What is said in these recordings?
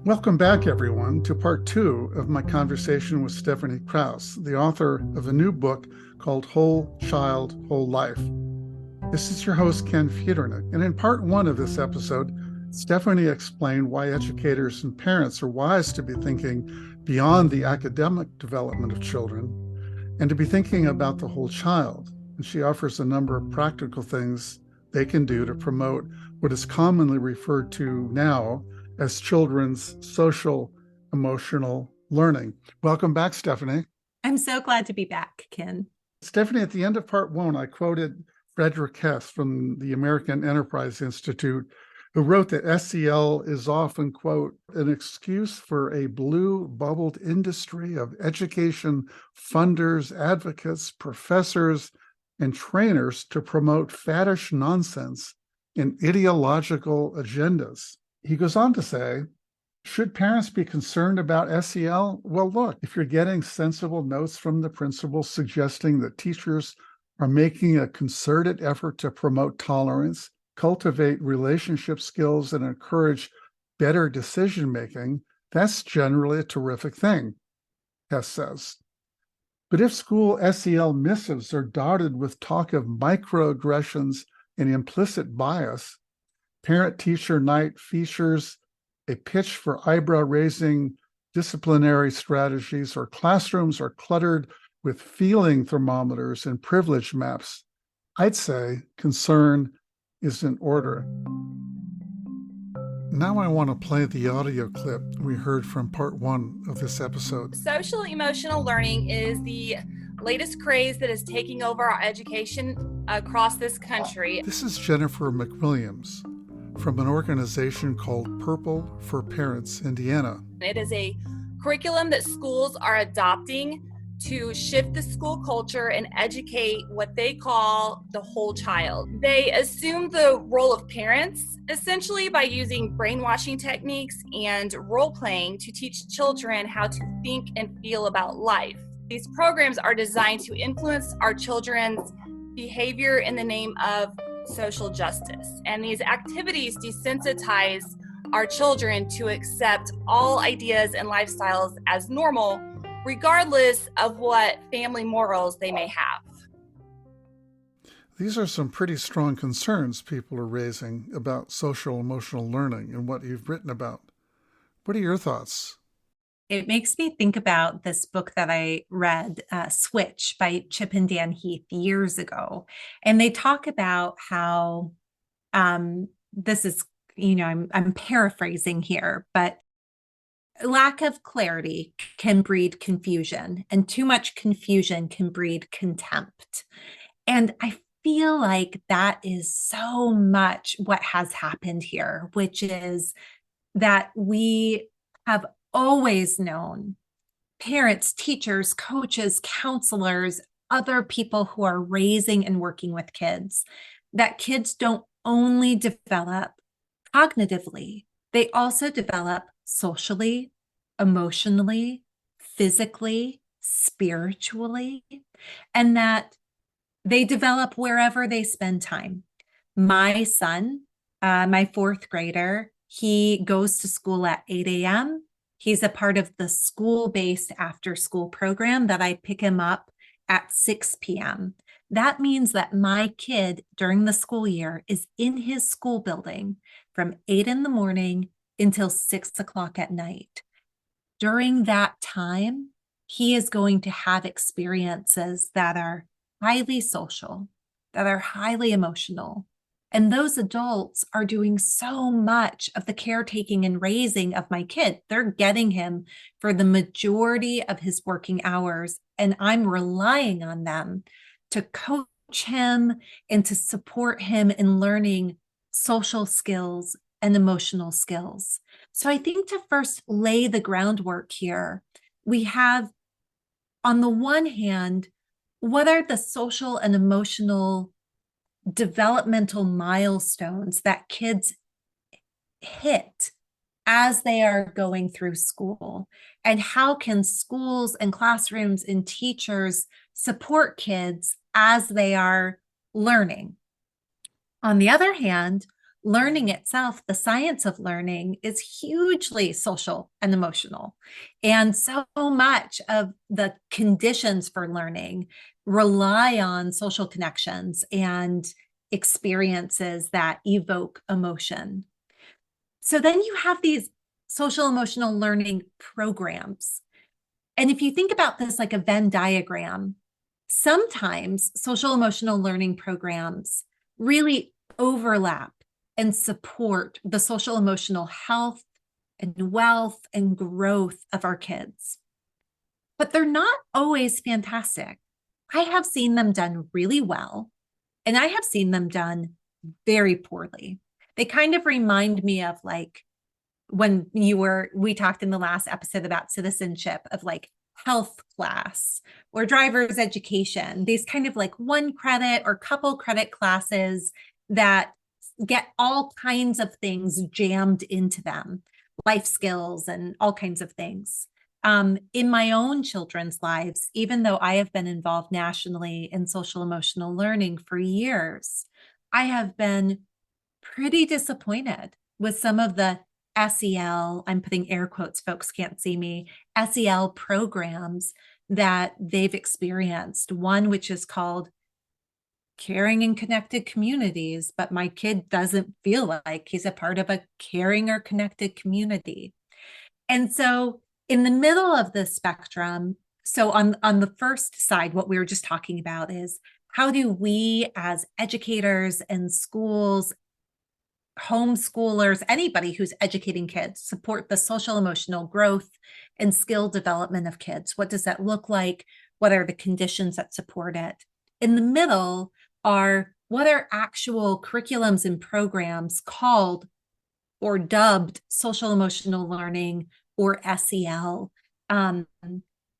Welcome back, everyone, to part two of my conversation with Stephanie Krauss, the author of a new book called Whole Child, Whole Life. This is your host, Ken Futernick, and in part one of this episode, Stephanie explained why educators and parents are wise to be thinking beyond the academic development of children and to be thinking about the whole child. And she offers a number of practical things they can do to promote what is commonly referred to now as children's social emotional learning. Welcome back, Stephanie. I'm so glad to be back, Ken. Stephanie, at the end of part one, I quoted Frederick Hess from the American Enterprise Institute, who wrote that SEL is often, quote, an excuse for a blue bubbled industry of education funders, advocates, professors, and trainers to promote faddish nonsense and ideological agendas. He goes on to say, should parents be concerned about SEL? Well, look, if you're getting sensible notes from the principal suggesting that teachers are making a concerted effort to promote tolerance, cultivate relationship skills, and encourage better decision-making, that's generally a terrific thing, Hess says. But if school SEL missives are dotted with talk of microaggressions and implicit bias, parent-teacher night features a pitch for eyebrow-raising disciplinary strategies, or classrooms are cluttered with feeling thermometers and privilege maps, I'd say concern is in order. Now I want to play the audio clip we heard from part one of this episode. Social emotional learning is the latest craze that is taking over our education across this country. This is Jennifer McWilliams from an organization called Purple for Parents Indiana. It is a curriculum that schools are adopting to shift the school culture and educate what they call the whole child. They assume the role of parents, essentially by using brainwashing techniques and role-playing to teach children how to think and feel about life. These programs are designed to influence our children's behavior in the name of social justice. And these activities desensitize our children to accept all ideas and lifestyles as normal, regardless of what family morals they may have. These are some pretty strong concerns people are raising about social emotional learning and what you've written about. What are your thoughts? It makes me think about this book that I read, Switch by Chip and Dan Heath, years ago. And they talk about how this is, I'm paraphrasing here, but lack of clarity can breed confusion, and too much confusion can breed contempt. And I feel like that is so much what has happened here, which is that we have always known, parents, teachers, coaches, counselors, other people who are raising and working with kids, that kids don't only develop cognitively, they also develop socially, emotionally, physically, spiritually, and that they develop wherever they spend time. My son, my fourth grader, he goes to school at 8 a.m. He's a part of the school-based after-school program that I pick him up at 6 p.m. That means that my kid during the school year is in his school building from 8 in the morning until 6 o'clock at night. During that time, he is going to have experiences that are highly social, that are highly emotional. And those adults are doing so much of the caretaking and raising of my kid. They're getting him for the majority of his working hours, and I'm relying on them to coach him and to support him in learning social skills and emotional skills. So I think to first lay the groundwork here, we have, on the one hand, what are the social and emotional developmental milestones that kids hit as they are going through school? And how can schools and classrooms and teachers support kids as they are learning? On the other hand, learning itself, the science of learning, is hugely social and emotional. And so much of the conditions for learning rely on social connections and experiences that evoke emotion. So then you have these social emotional learning programs. And if you think about this like a Venn diagram, sometimes social emotional learning programs really overlap and support the social emotional health and wealth and growth of our kids. But they're not always fantastic. I have seen them done really well, and I have seen them done very poorly. They kind of remind me of like when we talked in the last episode about citizenship, of like health class or driver's education, these kind of like 1 credit or couple credit classes that get all kinds of things jammed into them, life skills and all kinds of things. In my own children's lives, even though I have been involved nationally in social emotional learning for years, I have been pretty disappointed with some of the SEL, I'm putting air quotes, folks can't see me, SEL programs that they've experienced. One which is called Caring and Connected Communities, but my kid doesn't feel like he's a part of a caring or connected community. And so in the middle of the spectrum, so on the first side, what we were just talking about is how do we as educators and schools, homeschoolers, anybody who's educating kids, support the social emotional growth and skill development of kids? What does that look like? What are the conditions that support it? In the middle are what are actual curriculums and programs called or dubbed social emotional learning or SEL, and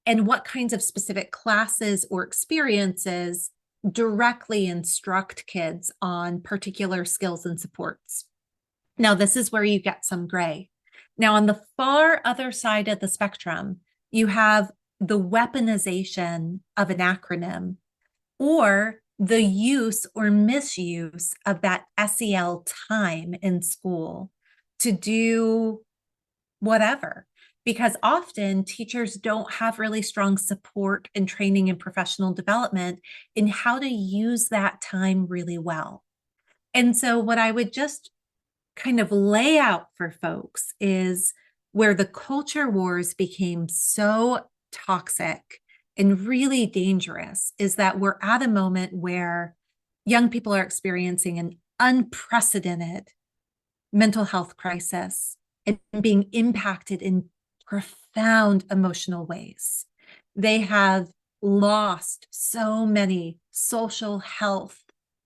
what kinds of specific classes or experiences directly instruct kids on particular skills and supports. Now, this is where you get some gray. Now, on the far other side of the spectrum, you have the weaponization of an acronym or the use or misuse of that SEL time in school to do whatever. Because often teachers don't have really strong support and training and professional development in how to use that time really well. And so what I would just kind of lay out for folks is where the culture wars became so toxic and really dangerous is that we're at a moment where young people are experiencing an unprecedented mental health crisis and being impacted in profound emotional ways. They have lost so many social health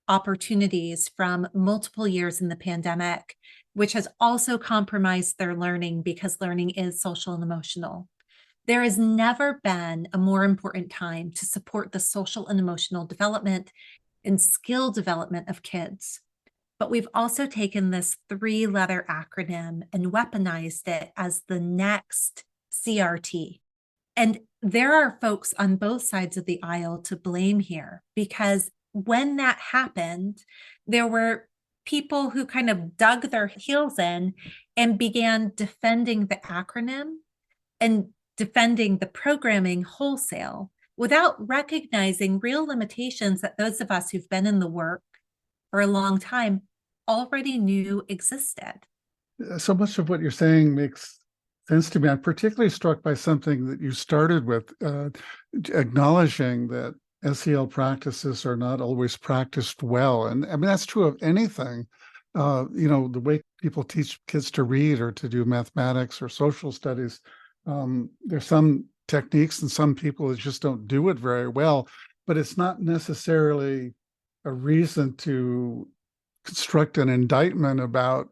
opportunities from multiple years in the pandemic, which has also compromised their learning because learning is social and emotional. There has never been a more important time to support the social and emotional development and skill development of kids. But we've also taken this 3-letter acronym and weaponized it as the next CRT. And there are folks on both sides of the aisle to blame here, because when that happened, there were people who kind of dug their heels in and began defending the acronym and defending the programming wholesale without recognizing real limitations that those of us who've been in the work for a long time already knew existed. So much of what you're saying makes sense to me. I'm particularly struck by something that you started with, acknowledging that SEL practices are not always practiced well. And I mean, that's true of anything. The way people teach kids to read or to do mathematics or social studies, there's some techniques and some people that just don't do it very well, but it's not necessarily a reason to construct an indictment about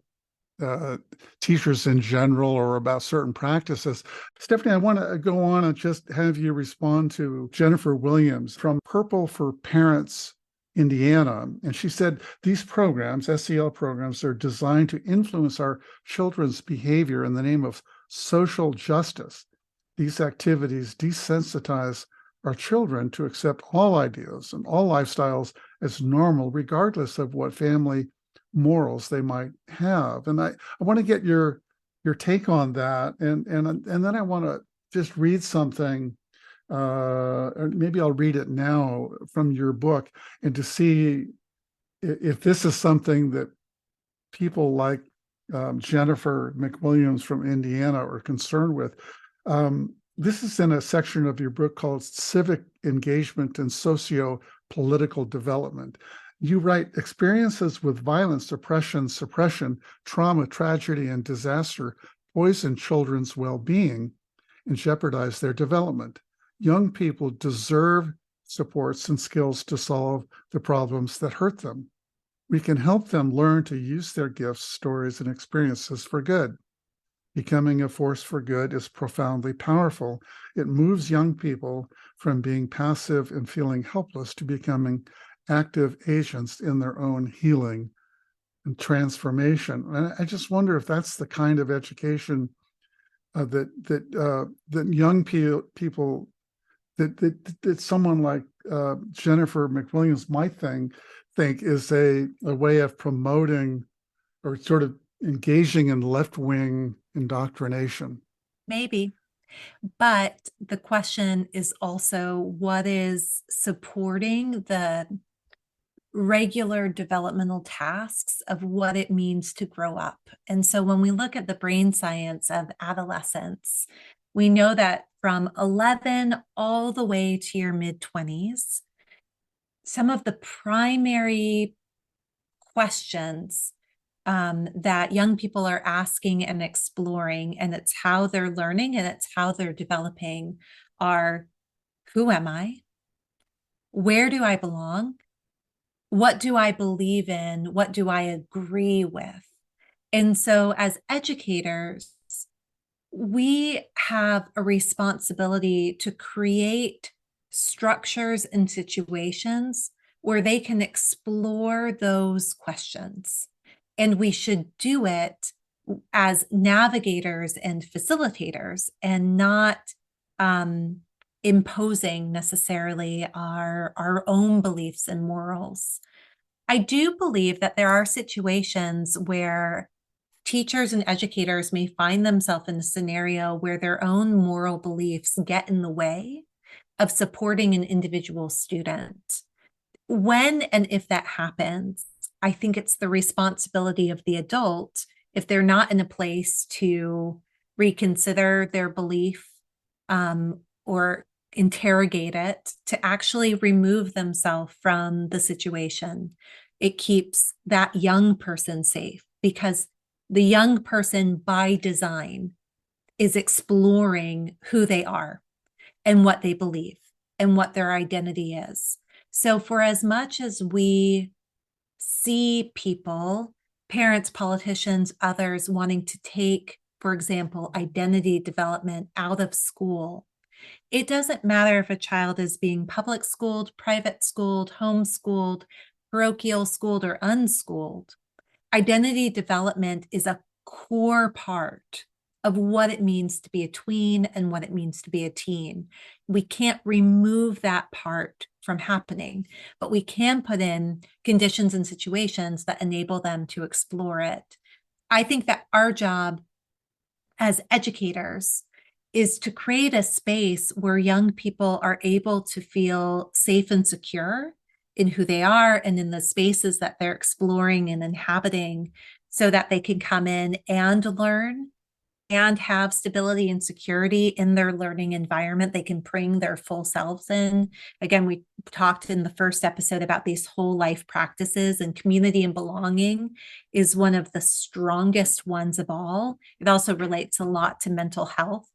teachers in general or about certain practices. Stephanie, I want to go on and just have you respond to Jennifer Williams from Purple for Parents, Indiana. And she said, these programs, SEL programs, are designed to influence our children's behavior in the name of social justice. These activities desensitize our children to accept all ideas and all lifestyles as normal, regardless of what family morals they might have. And I want to get your take on that. And then I want to just read something, or maybe I'll read it now from your book, and to see if this is something that people like Jennifer McWilliams from Indiana are concerned with. This is in a section of your book called Civic Engagement and Socio-Political Development. You write, experiences with violence, oppression, suppression, trauma, tragedy, and disaster poison children's well-being and jeopardize their development. Young people deserve supports and skills to solve the problems that hurt them. We can help them learn to use their gifts, stories, and experiences for good. Becoming a force for good is profoundly powerful. It moves young people from being passive and feeling helpless to becoming active agents in their own healing and transformation. And I just wonder if that's the kind of education that young people that someone like Jennifer McWilliams might think is a way of promoting or sort of engaging in left-wing indoctrination. Maybe. But the question is also what is supporting the regular developmental tasks of what it means to grow up. And so when we look at the brain science of adolescence, we know that from 11 all the way to your mid-20s, some of the primary questions that young people are asking and exploring, and it's how they're learning and it's how they're developing, are who am I? Where do I belong? What do I believe in? What do I agree with? And so as educators, we have a responsibility to create structures and situations where they can explore those questions. And we should do it as navigators and facilitators and not imposing necessarily our own beliefs and morals. I do believe that there are situations where teachers and educators may find themselves in a scenario where their own moral beliefs get in the way of supporting an individual student. When and if that happens, I think it's the responsibility of the adult, if they're not in a place to reconsider their belief or interrogate it, to actually remove themselves from the situation. It keeps that young person safe, because the young person by design is exploring who they are and what they believe and what their identity is. So for as much as we see people, parents, politicians, others wanting to take, for example, identity development out of school, it doesn't matter if a child is being public schooled, private schooled, homeschooled, parochial schooled, or unschooled. Identity development is a core part of what it means to be a tween and what it means to be a teen. We can't remove that part from happening, but we can put in conditions and situations that enable them to explore it. I think that our job as educators is to create a space where young people are able to feel safe and secure in who they are and in the spaces that they're exploring and inhabiting, so that they can come in and learn and have stability and security in their learning environment. They can bring their full selves in. Again, we talked in the first episode about these whole life practices, and community and belonging is one of the strongest ones of all. It also relates a lot to mental health.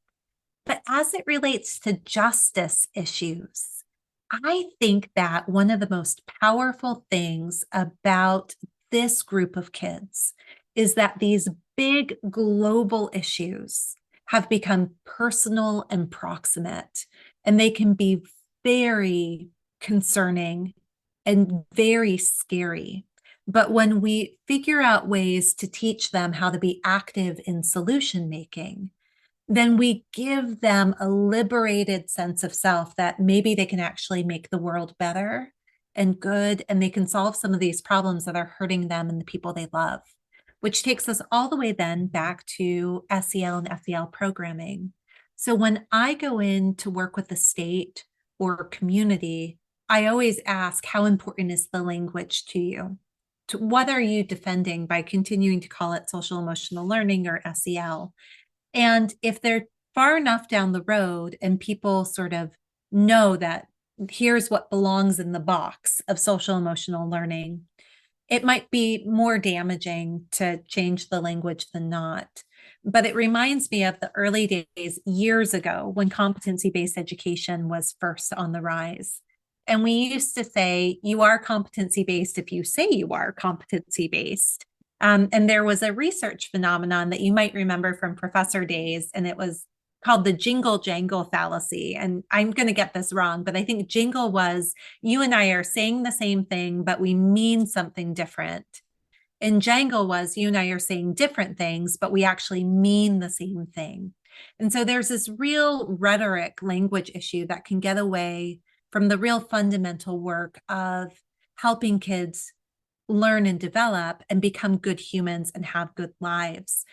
But as it relates to justice issues, I think that one of the most powerful things about this group of kids is that these big global issues have become personal and proximate, and they can be very concerning and very scary. But when we figure out ways to teach them how to be active in solution making, then we give them a liberated sense of self that maybe they can actually make the world better and good, and they can solve some of these problems that are hurting them and the people they love, which takes us all the way then back to SEL and SEL programming. So when I go in to work with the state or community, I always ask, how important is the language to you? What are you defending by continuing to call it social emotional learning or SEL? And if they're far enough down the road and people sort of know that here's what belongs in the box of social emotional learning, it might be more damaging to change the language than not. But it reminds me of the early days years ago when competency-based education was first on the rise. And we used to say, you are competency-based if you say you are competency-based. And there was a research phenomenon that you might remember from professor days, and it was called the jingle jangle fallacy. And I'm going to get this wrong, but I think jingle was you and I are saying the same thing, but we mean something different. And jangle was you and I are saying different things, but we actually mean the same thing. And so there's this real rhetoric language issue that can get away from the real fundamental work of helping kids learn and develop and become good humans and have good lives.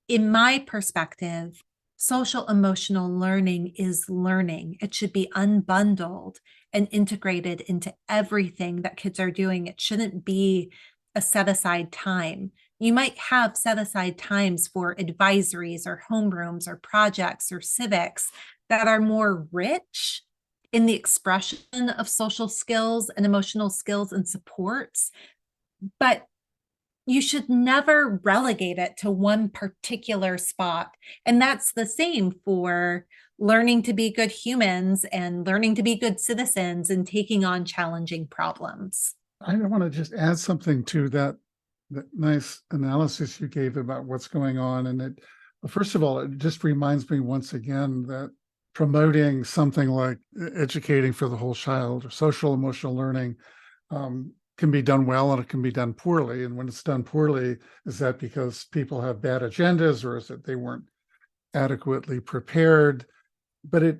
In my perspective, social emotional learning is learning. It should be unbundled and integrated into everything that kids are doing. It shouldn't be a set aside time. You might have set aside times for advisories or homerooms or projects or civics that are more rich in the expression of social skills and emotional skills and supports, but you should never relegate it to one particular spot. And that's the same for learning to be good humans and learning to be good citizens and taking on challenging problems. I want to just add something to that nice analysis you gave about what's going on. And it, first of all, it just reminds me once again that promoting something like educating for the whole child or social emotional learning can be done well and it can be done poorly. And when it's done poorly, is that because people have bad agendas or is it they weren't adequately prepared? But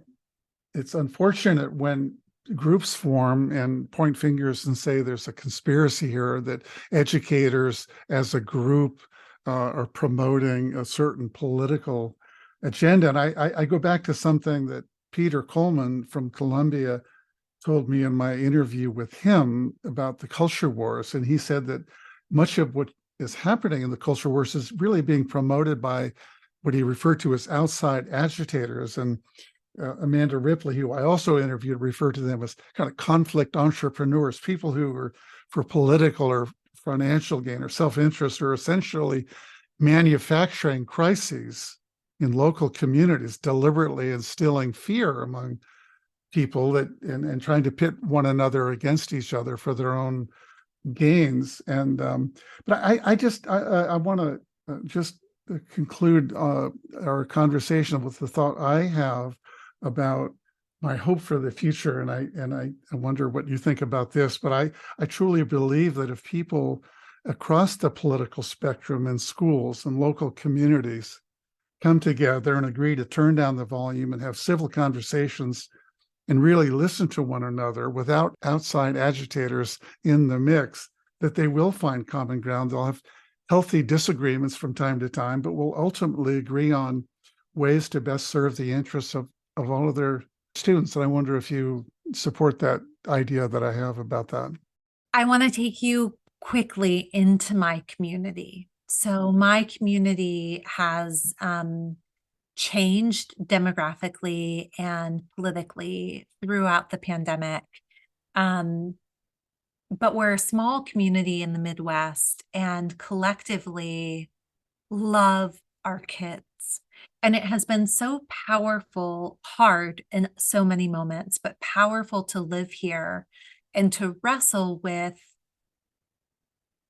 it's unfortunate when groups form and point fingers and say there's a conspiracy here, that educators as a group are promoting a certain political agenda. And I go back to something that Peter Coleman from Columbia told me in my interview with him about the culture wars. And he said that much of what is happening in the culture wars is really being promoted by what he referred to as outside agitators. And Amanda Ripley, who I also interviewed, referred to them as kind of conflict entrepreneurs, people who are for political or financial gain or self-interest are essentially manufacturing crises in local communities, deliberately instilling fear among people that and trying to pit one another against each other for their own gains. And but I want to just conclude our conversation with the thought I have about my hope for the future. And I wonder what you think about this, but I truly believe that if people across the political spectrum in schools and local communities come together and agree to turn down the volume and have civil conversations and really listen to one another without outside agitators in the mix, that they will find common ground. They'll have healthy disagreements from time to time, but will ultimately agree on ways to best serve the interests of all of their students. And I wonder if you support that idea that I have about that. I want to take you quickly into my community. So my community has changed demographically and politically throughout the pandemic. But we're a small community in the Midwest and collectively love our kids. And it has been so powerful, hard in so many moments, but powerful to live here and to wrestle with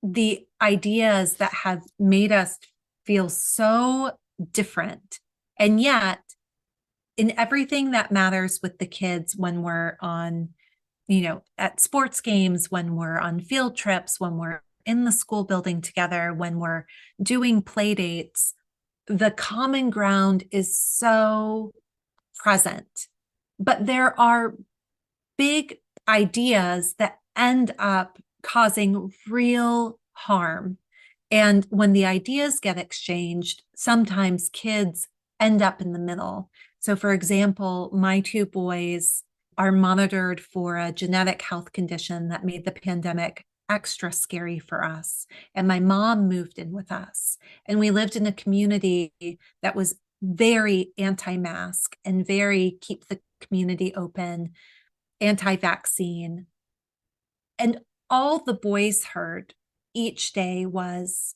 the ideas that have made us feel so different. And yet, in everything that matters with the kids, when we're on, at sports games, when we're on field trips, when we're in the school building together, when we're doing play dates, the common ground is so present. But there are big ideas that end up causing real harm. And when the ideas get exchanged, sometimes kids end up in the middle. So, for example, my two boys are monitored for a genetic health condition that made the pandemic extra scary for us. And my mom moved in with us. And we lived in a community that was very anti-mask and very keep the community open, anti-vaccine. And all the boys heard each day was,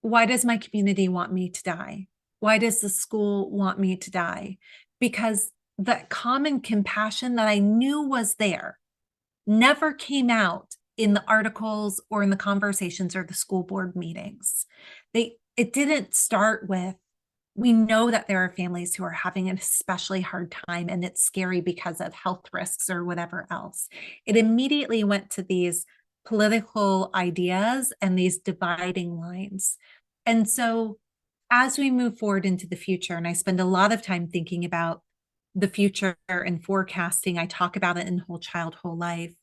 why does my community want me to die? Why does the school want me to die? Because that common compassion that I knew was there never came out in the articles or in the conversations or the school board meetings. It didn't start with, we know that there are families who are having an especially hard time and it's scary because of health risks or whatever else. It immediately went to these political ideas and these dividing lines. And so as we move forward into the future, and I spend a lot of time thinking about the future and forecasting, I talk about it in Whole Child, Whole Life.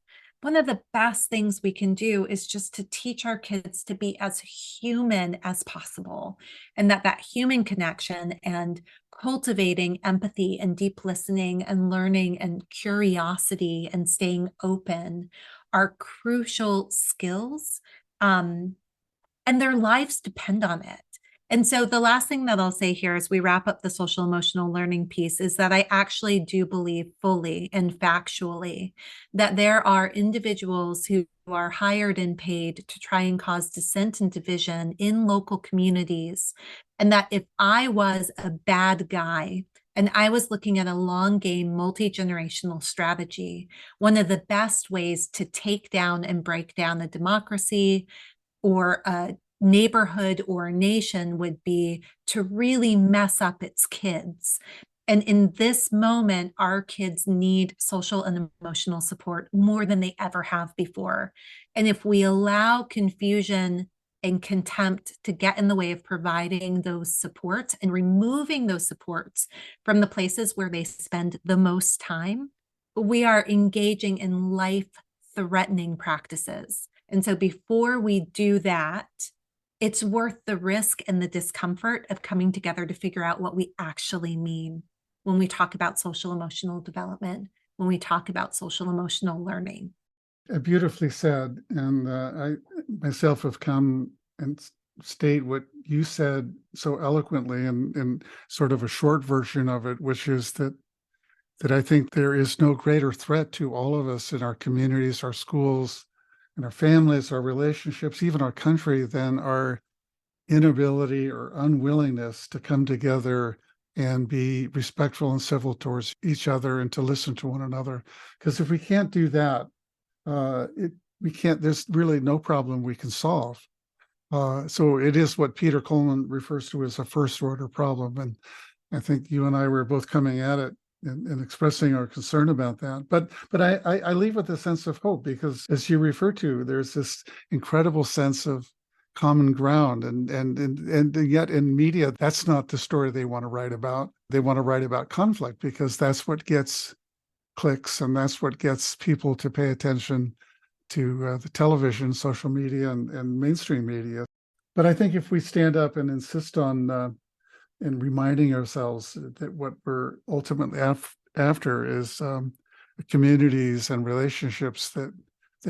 One of the best things we can do is just to teach our kids to be as human as possible, and that human connection and cultivating empathy and deep listening and learning and curiosity and staying open are crucial skills, and their lives depend on it. And so the last thing that I'll say here as we wrap up the social emotional learning piece is that I actually do believe fully and factually that there are individuals who are hired and paid to try and cause dissent and division in local communities. And that if I was a bad guy and I was looking at a long game, multi-generational strategy, one of the best ways to take down and break down a democracy or a neighborhood or a nation would be to really mess up its kids. And in this moment, our kids need social and emotional support more than they ever have before. And if we allow confusion and contempt to get in the way of providing those supports and removing those supports from the places where they spend the most time, we are engaging in life-threatening practices. And so before we do that, it's worth the risk and the discomfort of coming together to figure out what we actually mean when we talk about social emotional development, when we talk about social emotional learning. Beautifully said. And I myself have come and state what you said so eloquently in sort of a short version of it, which is that I think there is no greater threat to all of us in our communities, our schools, and our families, our relationships, even our country, than our inability or unwillingness to come together and be respectful and civil towards each other and to listen to one another. Because if we can't do that, there's really no problem we can solve. So it is what Peter Coleman refers to as a first order problem. And I think you and I were both coming at it and expressing our concern about that. But I leave with a sense of hope, because as you refer to, there's this incredible sense of common ground. And yet in media, that's not the story they want to write about. They want to write about conflict because that's what gets clicks and that's what gets people to pay attention to the television, social media, and mainstream media. But I think if we stand up and insist on and reminding ourselves that what we're ultimately after is communities and relationships that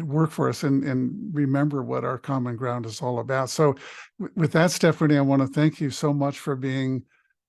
work for us, and remember what our common ground is all about. So with that, Stephanie, I want to thank you so much for being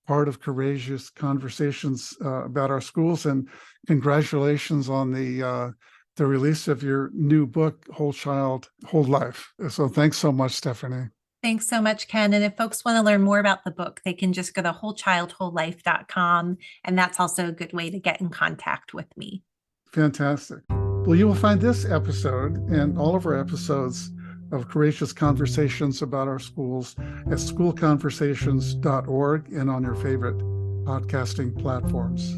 part of Courageous Conversations about our schools, and congratulations on the release of your new book, Whole Child, Whole Life. So thanks so much, Stephanie. Thanks so much, Ken. And if folks want to learn more about the book, they can just go to wholechildwholelife.com. And that's also a good way to get in contact with me. Fantastic. Well, you will find this episode and all of our episodes of Courageous Conversations about our schools at schoolconversations.org and on your favorite podcasting platforms.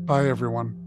Bye, everyone.